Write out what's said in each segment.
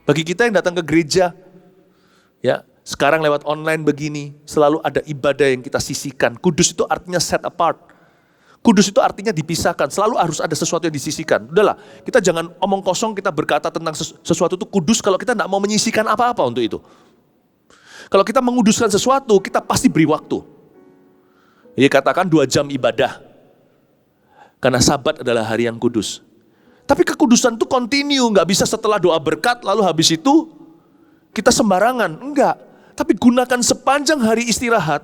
Bagi kita yang datang ke gereja, ya sekarang lewat online begini, selalu ada ibadah yang kita sisihkan. Kudus itu artinya set apart. Kudus itu artinya dipisahkan, selalu harus ada sesuatu yang disisihkan. Udahlah, kita jangan omong kosong kita berkata tentang sesuatu itu kudus kalau kita tidak mau menyisihkan apa-apa untuk itu. Kalau kita menguduskan sesuatu, kita pasti beri waktu. Jadi katakan 2 jam ibadah. Karena Sabat adalah hari yang kudus. Tapi kekudusan itu continue, nggak bisa setelah doa berkat lalu habis itu kita sembarangan. Enggak. Tapi gunakan sepanjang hari istirahat.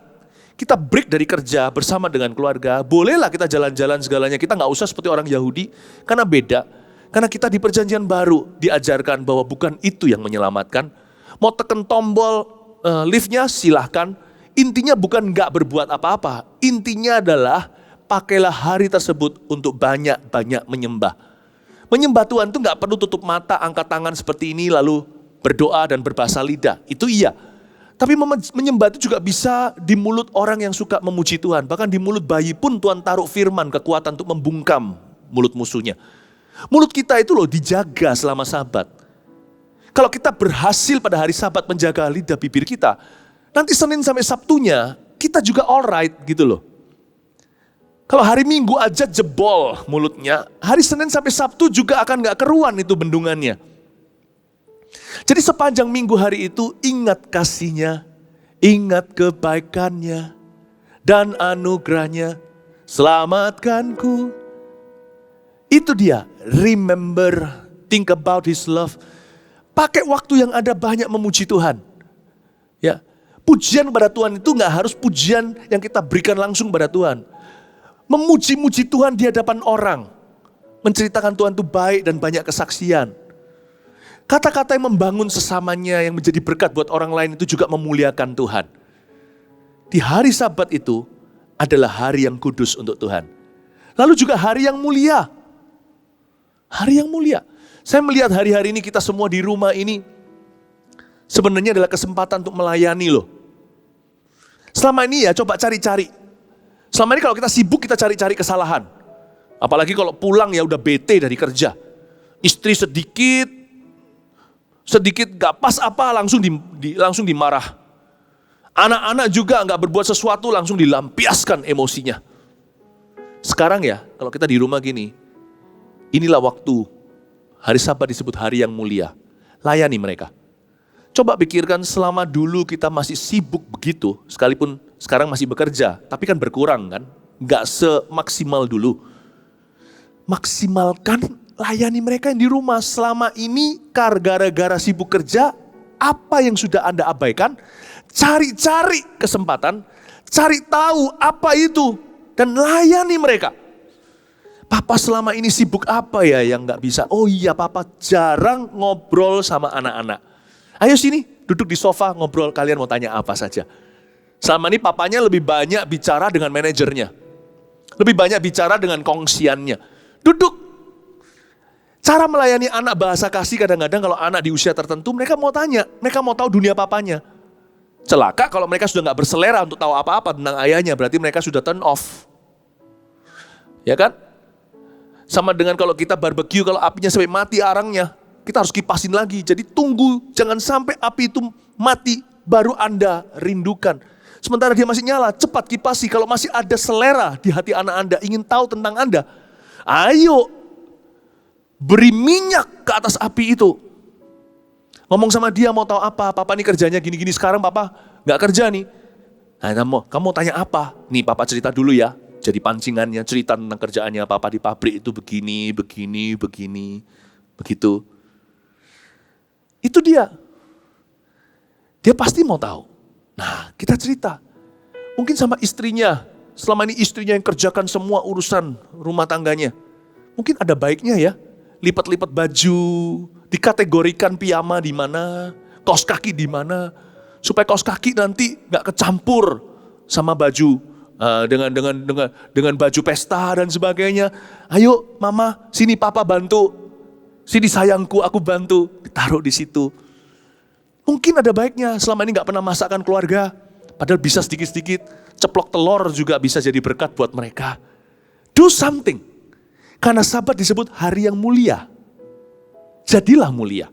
Kita break dari kerja bersama dengan keluarga. Bolehlah kita jalan-jalan segalanya. Kita nggak usah seperti orang Yahudi. Karena beda. Karena kita di perjanjian baru diajarkan bahwa bukan itu yang menyelamatkan. Mau tekan tombol liftnya silahkan. Intinya bukan nggak berbuat apa-apa. Intinya adalah pakailah hari tersebut untuk banyak-banyak menyembah. Menyembah Tuhan itu nggak perlu tutup mata, angkat tangan seperti ini lalu berdoa dan berbahasa lidah. Itu iya. Tapi menyembah itu juga bisa di mulut orang yang suka memuji Tuhan. Bahkan di mulut bayi pun Tuhan taruh firman, kekuatan untuk membungkam mulut musuhnya. Mulut kita itu loh dijaga selama Sabat. Kalau kita berhasil pada hari Sabat menjaga lidah bibir kita, nanti Senin sampai Sabtunya kita juga alright gitu loh. Kalau hari Minggu aja jebol mulutnya, hari Senin sampai Sabtu juga akan gak keruan itu bendungannya. Jadi sepanjang minggu hari itu ingat kasihnya, ingat kebaikannya, dan anugerahnya, selamatkanku. Itu dia, remember, think about his love. Pakai waktu yang ada banyak memuji Tuhan. Ya, pujian kepada Tuhan itu gak harus pujian yang kita berikan langsung kepada Tuhan. Memuji-muji Tuhan di hadapan orang. Menceritakan Tuhan itu baik dan banyak kesaksian. Kata-kata yang membangun sesamanya yang menjadi berkat buat orang lain itu juga memuliakan Tuhan. Di hari Sabat itu adalah hari yang kudus untuk Tuhan. Lalu juga hari yang mulia. Hari yang mulia. Saya melihat hari-hari ini kita semua di rumah ini sebenarnya adalah kesempatan untuk melayani loh. Selama ini ya coba cari-cari. Selama ini kalau kita sibuk kita cari-cari kesalahan. Apalagi kalau pulang ya udah bete dari kerja. Istri sedikit gak pas apa langsung dimarah. Anak-anak juga gak berbuat sesuatu langsung dilampiaskan emosinya. Sekarang ya kalau kita di rumah gini, inilah waktu hari Sabat disebut hari yang mulia. Layani mereka. Coba pikirkan selama dulu kita masih sibuk begitu, sekalipun sekarang masih bekerja, tapi kan berkurang kan, gak semaksimal dulu. Maksimalkan layani mereka yang di rumah. Selama ini gara-gara sibuk kerja, apa yang sudah Anda abaikan, cari-cari kesempatan, cari tahu apa itu, dan layani mereka. Papa selama ini sibuk apa ya yang gak bisa? Oh iya, Papa jarang ngobrol sama anak-anak. Ayo sini, duduk di sofa ngobrol, kalian mau tanya apa saja. Selama ini papanya lebih banyak bicara dengan manajernya. Lebih banyak bicara dengan kongsiannya. Duduk. Cara melayani anak bahasa kasih kadang-kadang kalau anak di usia tertentu mereka mau tanya. Mereka mau tahu dunia papanya. Celaka kalau mereka sudah gak berselera untuk tahu apa-apa tentang ayahnya. Berarti mereka sudah turn off. Ya kan? Sama dengan kalau kita barbecue, kalau apinya sampai mati arangnya. Kita harus kipasin lagi. Jadi tunggu, jangan sampai api itu mati baru Anda rindukan. Sementara dia masih nyala, cepat kipasi. Kalau masih ada selera di hati anak Anda, ingin tahu tentang Anda, ayo beri minyak ke atas api itu. Ngomong sama dia mau tahu apa, Papa ini kerjanya gini-gini, sekarang Papa gak kerja nih. Nah, kamu mau tanya apa? Nih Papa cerita dulu ya. Jadi pancingannya, cerita tentang kerjaannya Papa di pabrik itu begini, begitu. Itu dia. Dia pasti mau tahu. Nah, kita cerita. Mungkin sama istrinya. Selama ini istrinya yang kerjakan semua urusan rumah tangganya. Mungkin ada baiknya ya. Lipat-lipat baju. Dikategorikan piyama di mana. Kaos kaki di mana. Supaya kaos kaki nanti gak kecampur sama baju. Dengan baju pesta dan sebagainya. Ayo mama, sini papa bantu. Sini sayangku, aku bantu. Ditaruh di situ. Mungkin ada baiknya, selama ini gak pernah masakan keluarga. Padahal bisa sedikit-sedikit. Ceplok telur juga bisa jadi berkat buat mereka. Do something. Karena Sabat disebut hari yang mulia. Jadilah mulia.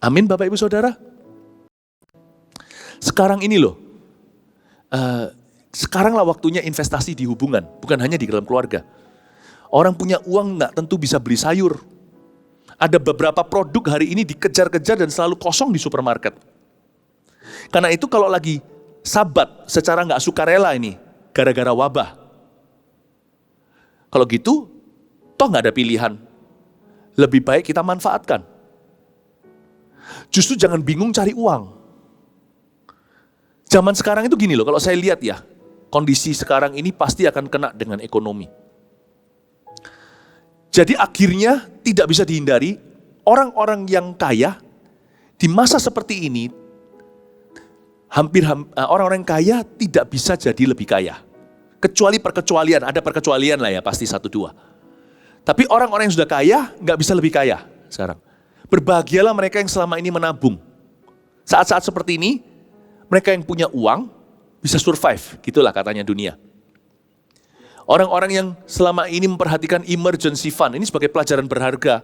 Amin Bapak Ibu Saudara. Sekarang ini loh, sekaranglah waktunya investasi di hubungan, bukan hanya di dalam keluarga. Orang punya uang nggak tentu bisa beli sayur. Ada beberapa produk hari ini dikejar-kejar dan selalu kosong di supermarket. Karena itu kalau lagi sabat secara nggak sukarela ini, gara-gara wabah. Kalau gitu, toh nggak ada pilihan. Lebih baik kita manfaatkan. Justru jangan bingung cari uang. Zaman sekarang itu gini loh, kalau saya lihat ya, kondisi sekarang ini pasti akan kena dengan ekonomi. Jadi akhirnya tidak bisa dihindari, orang-orang yang kaya di masa seperti ini, orang-orang kaya tidak bisa jadi lebih kaya. Kecuali perkecualian, ada perkecualian lah ya, pasti 1-2. Tapi orang-orang yang sudah kaya, nggak bisa lebih kaya sekarang. Berbahagialah mereka yang selama ini menabung. Saat-saat seperti ini, mereka yang punya uang bisa survive, gitulah katanya dunia. Orang-orang yang selama ini memperhatikan emergency fund, ini sebagai pelajaran berharga.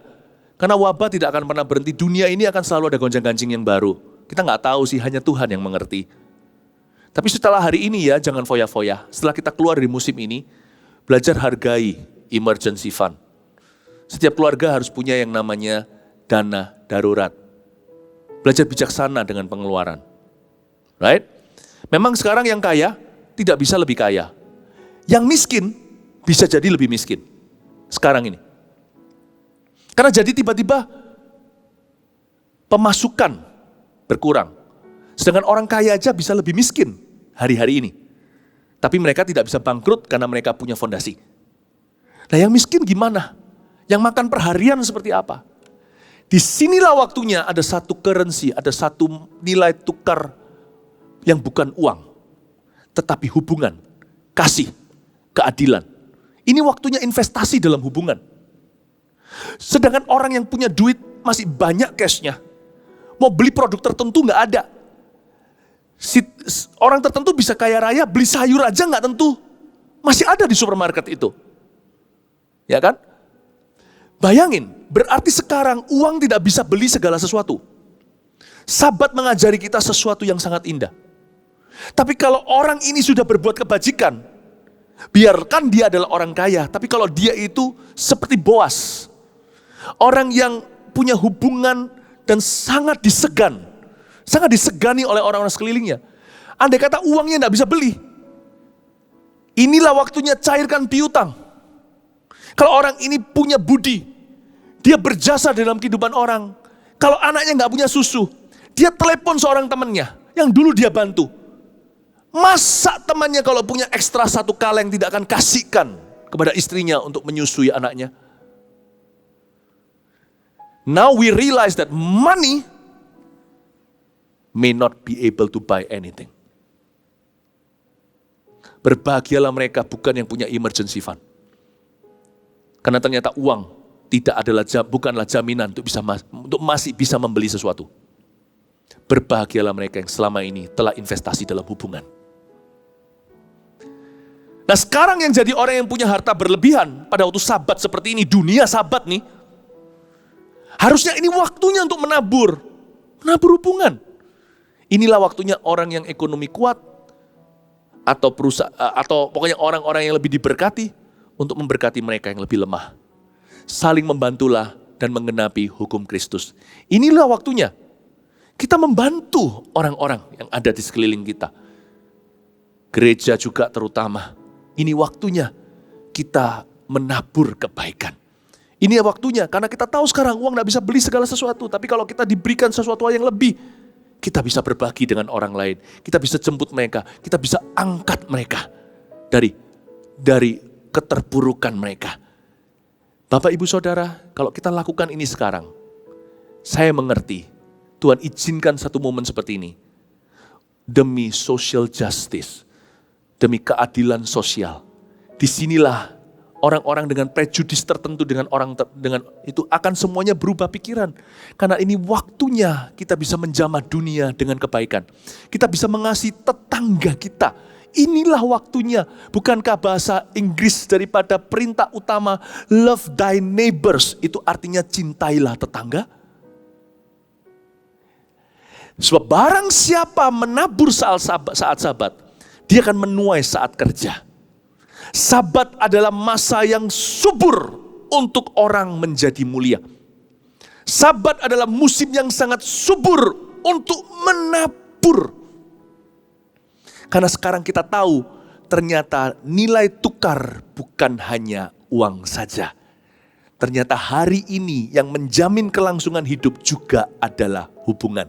Karena wabah tidak akan pernah berhenti, dunia ini akan selalu ada gonjang-ganjing yang baru. Kita nggak tahu sih, hanya Tuhan yang mengerti. Tapi setelah hari ini ya, jangan foya-foya. Setelah kita keluar dari musim ini, belajar hargai emergency fund. Setiap keluarga harus punya yang namanya dana darurat. Belajar bijaksana dengan pengeluaran. Right? Memang sekarang yang kaya tidak bisa lebih kaya. Yang miskin bisa jadi lebih miskin. Sekarang ini. Karena jadi tiba-tiba pemasukan berkurang. Sedangkan orang kaya aja bisa lebih miskin hari-hari ini. Tapi mereka tidak bisa bangkrut karena mereka punya fondasi. Nah yang miskin gimana? Yang makan perharian seperti apa? Disinilah waktunya ada satu currency, ada satu nilai tukar yang bukan uang, tetapi hubungan, kasih, keadilan. Ini waktunya investasi dalam hubungan. Sedangkan orang yang punya duit masih banyak cashnya, mau beli produk tertentu nggak ada. Orang tertentu bisa kaya raya, beli sayur aja nggak tentu. Masih ada di supermarket itu. Ya kan? Bayangin, berarti sekarang uang tidak bisa beli segala sesuatu. Sabat mengajari kita sesuatu yang sangat indah. Tapi kalau orang ini sudah berbuat kebajikan, biarkan dia adalah orang kaya. Tapi kalau dia itu seperti Boas, orang yang punya hubungan dan sangat disegani oleh orang-orang sekelilingnya. Andai kata uangnya tidak bisa beli, inilah waktunya cairkan piutang. Kalau orang ini punya budi, dia berjasa dalam kehidupan orang. Kalau anaknya nggak punya susu, dia telepon seorang temannya yang dulu dia bantu. Masa temannya kalau punya ekstra 1 kaleng tidak akan kasihkan kepada istrinya untuk menyusui anaknya? Now we realize that money may not be able to buy anything. Berbahagialah mereka bukan yang punya emergency fund. Karena ternyata uang bukanlah jaminan untuk masih bisa membeli sesuatu. Berbahagialah mereka yang selama ini telah investasi dalam hubungan. Nah sekarang yang jadi orang yang punya harta berlebihan pada waktu sabat seperti ini, dunia sabat nih, harusnya ini waktunya untuk menabur hubungan. Inilah waktunya orang yang ekonomi kuat atau pokoknya orang-orang yang lebih diberkati untuk memberkati mereka yang lebih lemah. Saling membantulah dan menggenapi hukum Kristus. Inilah waktunya kita membantu orang-orang yang ada di sekeliling kita. Gereja juga terutama. Ini waktunya kita menabur kebaikan. Ini waktunya, karena kita tahu sekarang uang tidak bisa beli segala sesuatu. Tapi kalau kita diberikan sesuatu yang lebih, kita bisa berbagi dengan orang lain. Kita bisa jemput mereka, kita bisa angkat mereka dari keterpurukan mereka. Bapak Ibu Saudara, kalau kita lakukan ini sekarang, saya mengerti Tuhan izinkan satu momen seperti ini. Demi social justice, demi keadilan sosial. Disinilah orang-orang dengan prejudis tertentu dengan itu akan semuanya berubah pikiran. Karena ini waktunya kita bisa menjamah dunia dengan kebaikan. Kita bisa mengasihi tetangga kita. Inilah waktunya. Bukankah bahasa Inggris daripada perintah utama love thy neighbors itu artinya cintailah tetangga? Sebab barang siapa menabur saat Sabat, dia akan menuai saat kerja. Sabat adalah masa yang subur untuk orang menjadi mulia. Sabat adalah musim yang sangat subur untuk menabur. Karena sekarang kita tahu ternyata nilai tukar bukan hanya uang saja. Ternyata hari ini yang menjamin kelangsungan hidup juga adalah hubungan.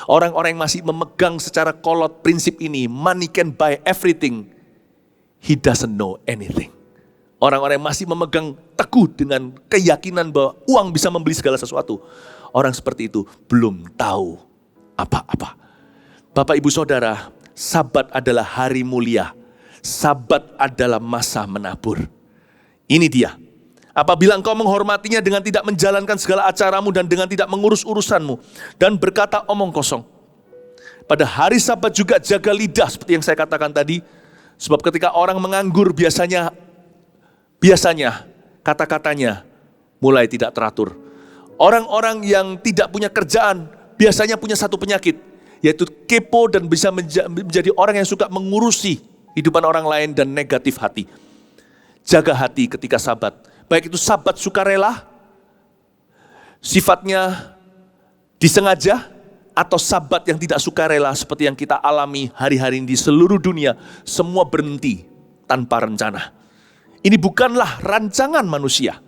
Orang-orang yang masih memegang secara kolot prinsip ini, money can buy everything, he doesn't know anything. Orang-orang yang masih memegang teguh dengan keyakinan bahwa uang bisa membeli segala sesuatu. Orang seperti itu belum tahu apa-apa. Bapak Ibu Saudara, Sabat adalah hari mulia. Sabat adalah masa menabur. Ini dia. Apabila engkau menghormatinya dengan tidak menjalankan segala acaramu dan dengan tidak mengurus urusanmu dan berkata omong kosong. Pada hari Sabat juga jaga lidah seperti yang saya katakan tadi. Sebab ketika orang menganggur biasanya kata-katanya mulai tidak teratur. Orang-orang yang tidak punya kerjaan biasanya punya satu penyakit, yaitu kepo dan bisa menjadi orang yang suka mengurusi hidupan orang lain dan negatif hati. Jaga hati ketika Sabat. Baik itu Sabat sukarela, sifatnya disengaja, atau Sabat yang tidak sukarela seperti yang kita alami hari-hari ini di seluruh dunia. Semua berhenti tanpa rencana. Ini bukanlah rancangan manusia.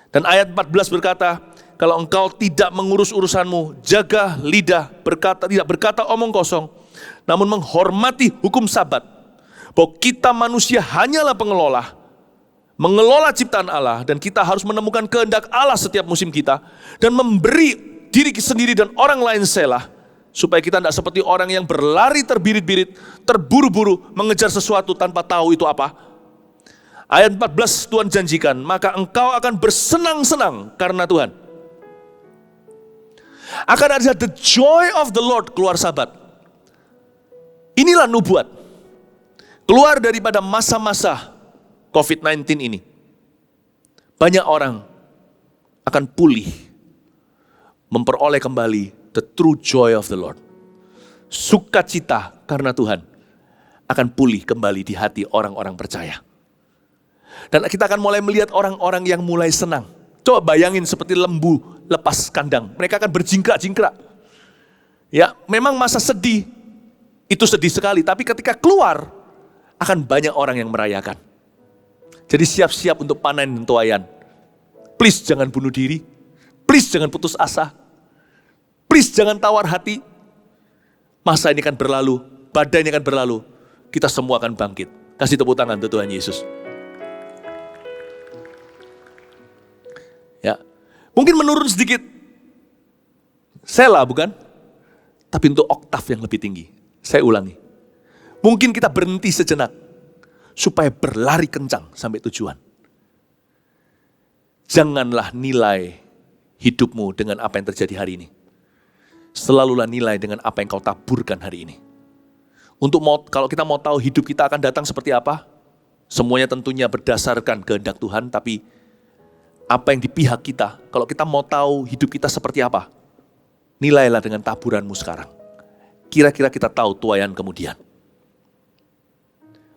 Dan ayat 14 berkata, kalau engkau tidak mengurus urusanmu, jaga lidah, tidak berkata omong kosong, namun menghormati hukum Sabat, bahwa kita manusia hanyalah mengelola ciptaan Allah, dan kita harus menemukan kehendak Allah setiap musim kita, dan memberi diri sendiri dan orang lain selah, supaya kita tidak seperti orang yang berlari terbirit-birit, terburu-buru mengejar sesuatu tanpa tahu itu apa. Ayat 14 Tuhan janjikan, maka engkau akan bersenang-senang karena Tuhan. Akan ada the joy of the Lord keluar Sabat. Inilah nubuat. Keluar daripada masa-masa COVID-19 ini. Banyak orang akan pulih, memperoleh kembali the true joy of the Lord. Sukacita karena Tuhan akan pulih kembali di hati orang-orang percaya. Dan kita akan mulai melihat orang-orang yang mulai senang. Coba bayangin seperti lembu lepas kandang. Mereka akan berjingkrak-jingkrak. Ya, memang masa sedih, itu sedih sekali. Tapi ketika keluar, akan banyak orang yang merayakan. Jadi siap-siap untuk panen tuaian. Please jangan bunuh diri. Please jangan putus asa. Please jangan tawar hati. Masa ini akan berlalu, badai ini akan berlalu. Kita semua akan bangkit. Kasih tepuk tangan untuk Tuhan Yesus. Ya, mungkin menurun sedikit. Sela bukan? Tapi untuk oktav yang lebih tinggi. Saya ulangi. Mungkin kita berhenti sejenak supaya berlari kencang sampai tujuan. Janganlah nilai hidupmu dengan apa yang terjadi hari ini. Selalulah nilai dengan apa yang kau taburkan hari ini. Kalau kita mau tahu hidup kita akan datang seperti apa, semuanya tentunya berdasarkan kehendak Tuhan, tapi apa yang di pihak kita, kalau kita mau tahu hidup kita seperti apa, nilailah dengan taburanmu sekarang. Kira-kira kita tahu tuaian kemudian.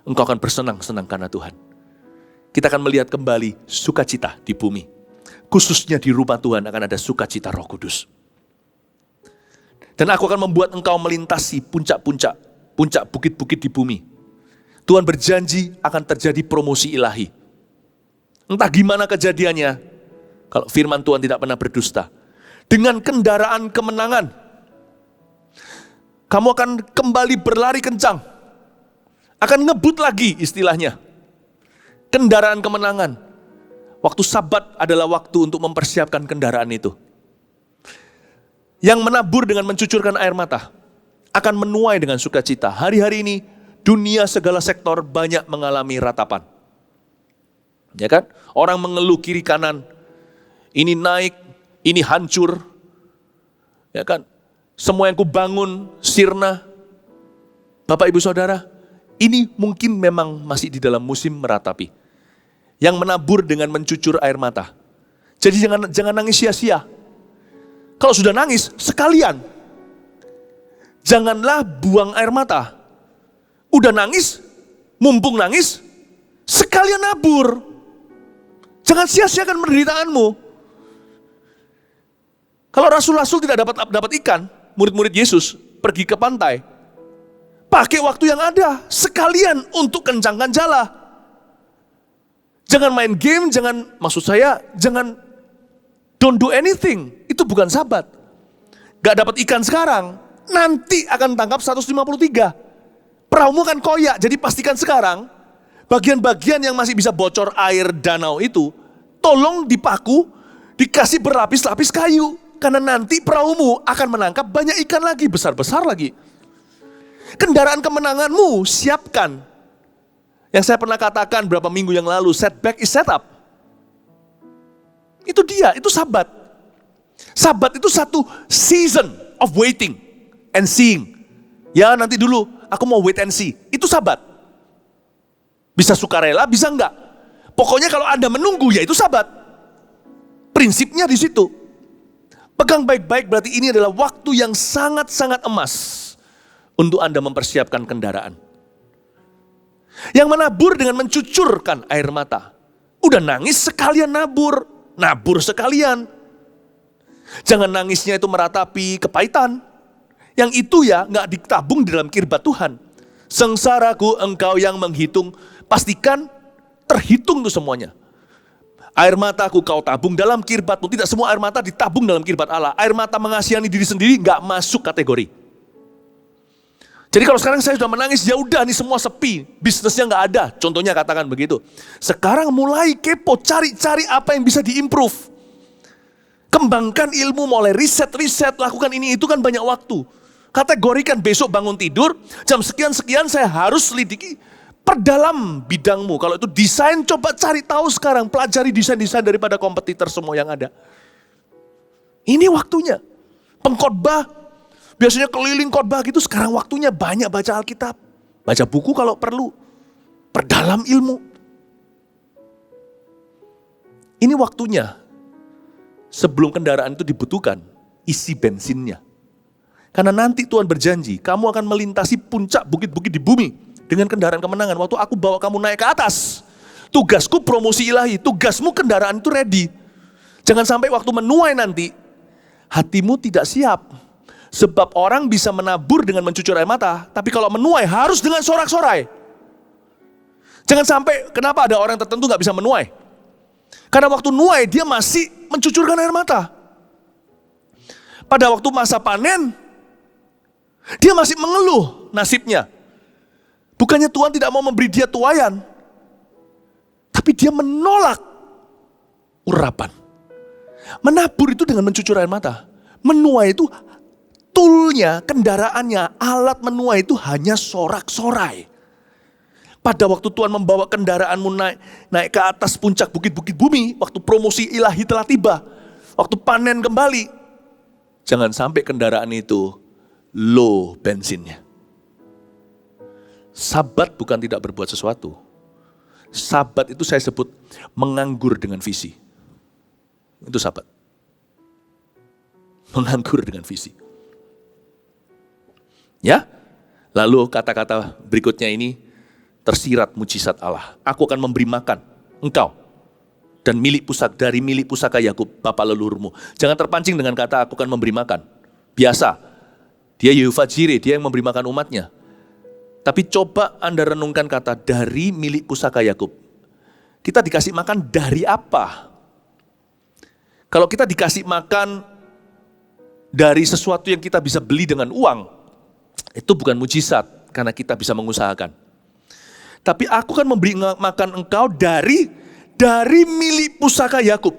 Engkau akan bersenang-senang karena Tuhan. Kita akan melihat kembali sukacita di bumi. Khususnya di rumah Tuhan akan ada sukacita Roh Kudus. Dan aku akan membuat engkau melintasi puncak-puncak, puncak bukit-bukit di bumi. Tuhan berjanji akan terjadi promosi ilahi. Entah gimana kejadiannya, kalau firman Tuhan tidak pernah berdusta. Dengan kendaraan kemenangan, kamu akan kembali berlari kencang. Akan ngebut lagi istilahnya. Kendaraan kemenangan. Waktu Sabat adalah waktu untuk mempersiapkan kendaraan itu. Yang menabur dengan mencucurkan air mata akan menuai dengan sukacita. Hari-hari ini dunia segala sektor banyak mengalami ratapan. Ya kan? Orang mengeluh kiri kanan. Ini naik, ini hancur. Ya kan? Semua yang kubangun sirna. Bapak Ibu Saudara, ini mungkin memang masih di dalam musim meratapi. Yang menabur dengan mencucur air mata. Jadi jangan nangis sia-sia. Kalau sudah nangis, sekalian. Janganlah buang air mata. Udah nangis, mumpung nangis, sekalian nabur. Jangan sia-siakan penderitaanmu. Kalau rasul-rasul tidak dapat ikan, murid-murid Yesus pergi ke pantai. Pakai waktu yang ada, sekalian untuk kencangkan jala. Jangan main game, jangan don't do anything. Itu bukan sabat. Gak dapat ikan sekarang, nanti akan tangkap 153. Perahumu kan koyak, jadi pastikan sekarang bagian-bagian yang masih bisa bocor air danau itu, tolong dipaku, dikasih berlapis-lapis kayu. Karena nanti perahumu akan menangkap banyak ikan lagi, besar-besar lagi. Kendaraan kemenanganmu siapkan. Yang saya pernah katakan beberapa minggu yang lalu, setback is setup. Itu dia, itu sabat. Sabat itu satu season of waiting and seeing. Ya nanti dulu, aku mau wait and see. Itu sabat. Bisa sukarela, bisa enggak. Pokoknya kalau Anda menunggu, ya itu sabat. Prinsipnya di situ. Pegang baik-baik, berarti ini adalah waktu yang sangat-sangat emas untuk Anda mempersiapkan kendaraan. Yang menabur dengan mencucurkan air mata. Udah nangis sekalian nabur sekalian. Jangan nangisnya itu meratapi kepahitan. Yang itu ya gak ditabung di dalam kirbat Tuhan. Sengsaraku engkau yang menghitung, pastikan terhitung tuh semuanya. Air mataku kau tabung dalam kirbatmu. Tidak semua air mata ditabung dalam kirbat Allah. Air mata mengasihani diri sendiri gak masuk kategori. Jadi kalau sekarang saya sudah menangis, ya udah nih semua sepi, bisnisnya gak ada. Contohnya katakan begitu. Sekarang mulai kepo, cari-cari apa yang bisa diimprove. Kembangkan ilmu, mulai riset, lakukan ini itu kan banyak waktu. Kategorikan besok bangun tidur, jam sekian-sekian saya harus selidiki. Perdalam bidangmu. Kalau itu desain, coba cari tahu sekarang. Pelajari desain-desain daripada kompetitor semua yang ada. Ini waktunya. Pengkhotbah, biasanya keliling khotbah gitu. Sekarang waktunya banyak baca Alkitab. Baca buku kalau perlu. Perdalam ilmu. Ini waktunya. Sebelum kendaraan itu dibutuhkan, isi bensinnya. Karena nanti Tuhan berjanji, kamu akan melintasi puncak bukit-bukit di bumi. Dengan kendaraan kemenangan, waktu aku bawa kamu naik ke atas. Tugasku promosi ilahi, tugasmu kendaraan itu ready. Jangan sampai waktu menuai nanti, hatimu tidak siap. Sebab orang bisa menabur dengan mencucur air mata, tapi kalau menuai harus dengan sorak-sorai. Jangan sampai, kenapa ada orang tertentu gak bisa menuai? Karena waktu nuai dia masih mencucurkan air mata. Pada waktu masa panen, dia masih mengeluh nasibnya. Bukannya Tuhan tidak mau memberi dia tuaian, tapi dia menolak urapan. Menabur itu dengan mencucur air mata. Menuai itu toolnya, kendaraannya, alat menuai itu hanya sorak-sorai. Pada waktu Tuhan membawa kendaraanmu naik ke atas puncak bukit-bukit bumi, waktu promosi ilahi telah tiba, waktu panen kembali, jangan sampai kendaraan itu low bensinnya. Sabat bukan tidak berbuat sesuatu. Sabat itu saya sebut menganggur dengan visi. Itu sabat. Menganggur dengan visi. Ya, lalu kata-kata berikutnya ini tersirat mujizat Allah. Aku akan memberi makan engkau dan dari milik pusaka Yakub bapa leluhurmu. Jangan terpancing dengan kata aku akan memberi makan. Biasa, dia Yehova Jireh, dia yang memberi makan umatnya. Tapi coba Anda renungkan kata dari milik pusaka Yakub. Kita dikasih makan dari apa? Kalau kita dikasih makan dari sesuatu yang kita bisa beli dengan uang, itu bukan mujizat karena kita bisa mengusahakan. Tapi aku kan memberi makan engkau dari milik pusaka Yakub.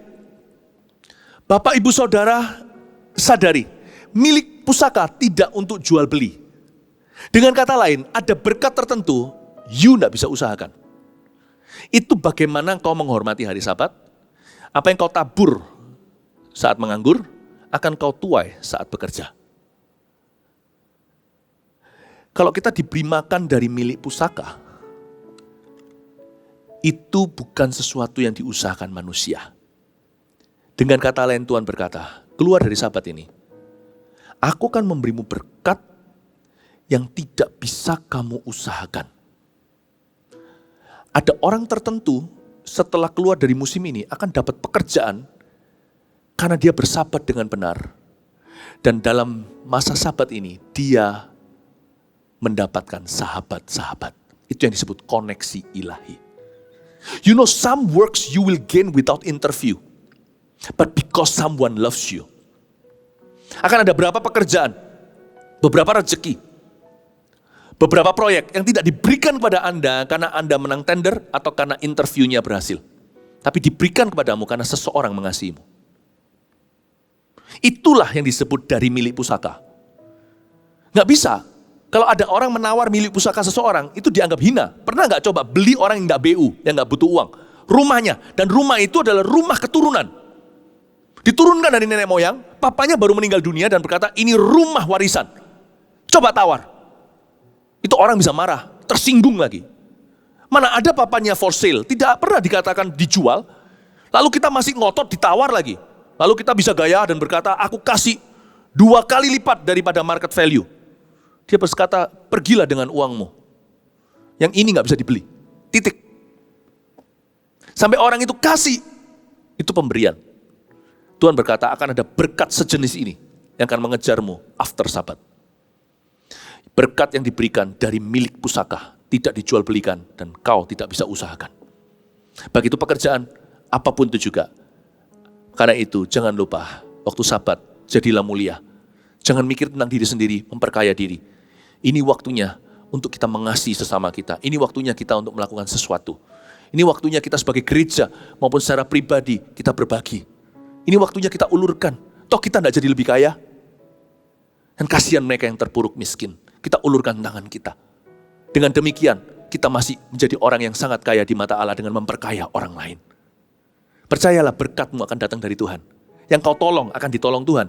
Bapak ibu saudara sadari, milik pusaka tidak untuk jual beli. Dengan kata lain, ada berkat tertentu, you tidak bisa usahakan. Itu bagaimana kau menghormati hari Sabat, apa yang kau tabur saat menganggur, akan kau tuai saat bekerja. Kalau kita diberi makan dari milik pusaka, itu bukan sesuatu yang diusahakan manusia. Dengan kata lain Tuhan berkata, keluar dari Sabat ini, aku akan memberimu berkat yang tidak bisa kamu usahakan. Ada orang tertentu setelah keluar dari musim ini akan dapat pekerjaan karena dia bersabat dengan benar. Dan dalam masa Sabat ini dia mendapatkan sahabat-sahabat. Itu yang disebut koneksi ilahi. You know, some works you will gain without interview. But because someone loves you. Akan ada berapa pekerjaan, beberapa rezeki, beberapa proyek yang tidak diberikan kepada Anda karena Anda menang tender atau karena interviewnya berhasil. Tapi diberikan kepadamu karena seseorang mengasihimu. Itulah yang disebut dari milik pusaka. Nggak bisa. Kalau ada orang menawar milik pusaka seseorang, itu dianggap hina. Pernah nggak coba beli orang yang nggak BU, yang nggak butuh uang? Rumahnya, dan rumah itu adalah rumah keturunan. Diturunkan dari nenek moyang, papanya baru meninggal dunia dan berkata, ini rumah warisan. Coba tawar. Itu orang bisa marah, tersinggung lagi. Mana ada papanya for sale, tidak pernah dikatakan dijual. Lalu kita masih ngotot ditawar lagi. Lalu kita bisa gaya dan berkata, aku kasih 2 kali lipat daripada market value. Dia berkata, pergilah dengan uangmu. Yang ini gak bisa dibeli. Titik. Sampai orang itu kasih. Itu pemberian. Tuhan berkata akan ada berkat sejenis ini yang akan mengejarmu after Sabat. Berkat yang diberikan dari milik pusaka, tidak dijual belikan dan kau tidak bisa usahakan. Baik itu pekerjaan, apapun itu juga. Karena itu jangan lupa, waktu Sabat jadilah mulia. Jangan mikir tentang diri sendiri, memperkaya diri. Ini waktunya untuk kita mengasihi sesama kita. Ini waktunya kita untuk melakukan sesuatu. Ini waktunya kita sebagai gereja maupun secara pribadi kita berbagi. Ini waktunya kita ulurkan. Toh kita tidak jadi lebih kaya. Dan kasihan mereka yang terpuruk miskin. Kita ulurkan tangan kita. Dengan demikian, kita masih menjadi orang yang sangat kaya di mata Allah dengan memperkaya orang lain. Percayalah berkatmu akan datang dari Tuhan. Yang kau tolong akan ditolong Tuhan.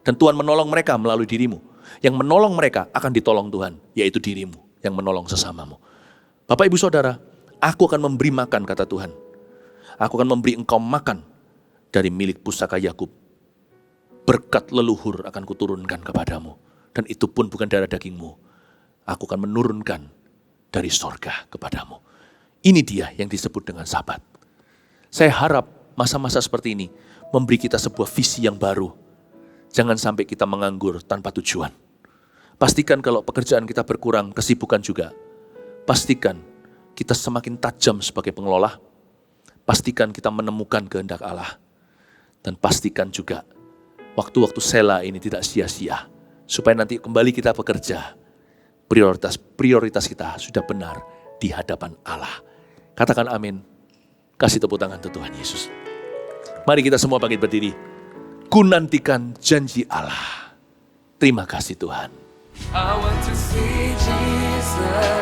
Dan Tuhan menolong mereka melalui dirimu. Yang menolong mereka akan ditolong Tuhan, yaitu dirimu yang menolong sesamamu. Bapak, Ibu, Saudara, aku akan memberi makan, kata Tuhan. Aku akan memberi engkau makan dari milik pusaka Yakub. Berkat leluhur akan kuturunkan kepadamu. Dan itu pun bukan darah dagingmu. Aku akan menurunkan dari sorga kepadamu. Ini dia yang disebut dengan Sabat. Saya harap masa-masa seperti ini memberi kita sebuah visi yang baru. Jangan sampai kita menganggur tanpa tujuan. Pastikan kalau pekerjaan kita berkurang, kesibukan juga. Pastikan kita semakin tajam sebagai pengelola. Pastikan kita menemukan kehendak Allah. Dan pastikan juga waktu-waktu sela ini tidak sia-sia. Supaya nanti kembali kita bekerja. Prioritas kita sudah benar di hadapan Allah. Katakan amin. Kasih tepuk tangan untuk Tuhan Yesus. Mari kita semua bangkit berdiri. Ku nantikan janji Allah. Terima kasih Tuhan. I want to see Jesus.